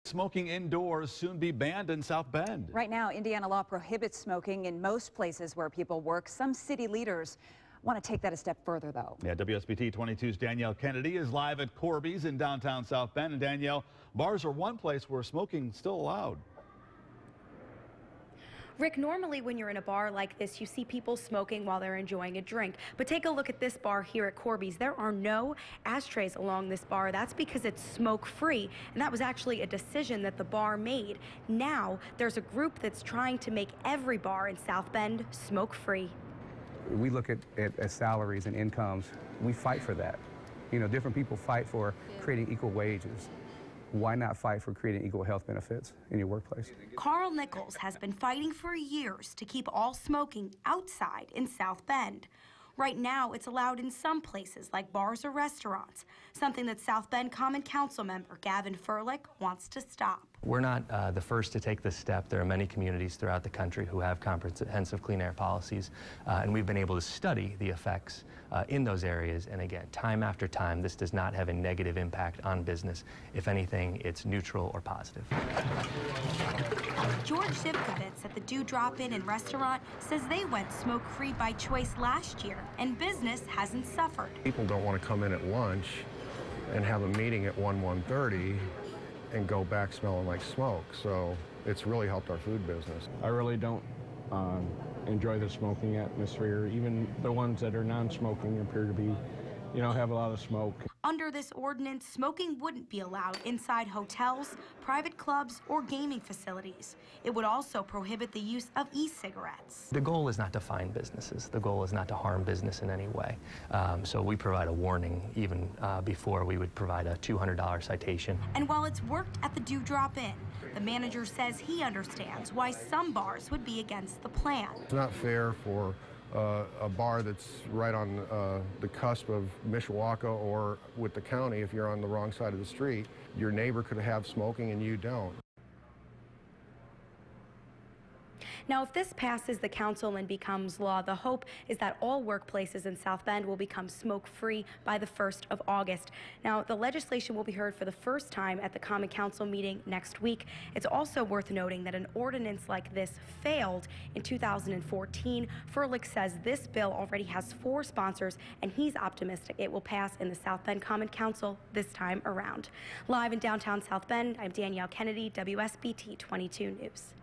Smoking indoors soon be banned in South Bend. Right now, Indiana law prohibits smoking in most places where people work. Some city leaders want to take that a step further, though. Yeah, WSBT-22's Danielle Kennedy is live at Corby's in downtown South Bend. And Danielle, bars are one place where smoking is still allowed. Rick, normally when you're in a bar like this, you see people smoking while they're enjoying a drink. But take a look at this bar here at Corby's. There are no ashtrays along this bar. That's because it's smoke-free, and that was actually a decision that the bar made. Now, there's a group that's trying to make every bar in South Bend smoke-free. We look at salaries and incomes. We fight for that. You know, different people fight for creating equal wages. Why not fight for creating equal health benefits in your workplace? Carl Nichols has been fighting for years to keep all smoking outside in South Bend. Right now, it's allowed in some places like bars or restaurants, something that South Bend Common Council member Gavin Furlick wants to stop. We're not the first to take this step. There are many communities throughout the country who have comprehensive clean air policies, and we've been able to study the effects in those areas. And again, time after time, this does not have a negative impact on business. If anything, it's neutral or positive. George Zivkovitz at the Dewdrop Inn and Restaurant says they went smoke-free by choice last year, and business hasn't suffered. People don't want to come in at lunch and have a meeting at 1:30 and go back smelling like smoke. So it's really helped our food business. I really don't enjoy the smoking atmosphere. Even the ones that are non-smoking appear to be, you know, have a lot of smoke. Under this ordinance, smoking wouldn't be allowed inside hotels, private clubs, or gaming facilities. It would also prohibit the use of e-cigarettes. The goal is not to fine businesses. The goal is not to harm business in any way. So we provide a warning even before we would provide a $200 citation. And while it's worked at the Dewdrop Inn, the manager says he understands why some bars would be against the plan. It's not fair for a bar that's right on the cusp of Mishawaka or with the county. If you're on the wrong side of the street, your neighbor could have smoking and you don't. Now, if this passes the council and becomes law, the hope is that all workplaces in South Bend will become smoke-free by the 1st of August. Now, the legislation will be heard for the first time at the Common Council meeting next week. It's also worth noting that an ordinance like this failed in 2014. Furlick says this bill already has 4 sponsors, and he's optimistic it will pass in the South Bend Common Council this time around. Live in downtown South Bend, I'm Danielle Kennedy, WSBT 22 News.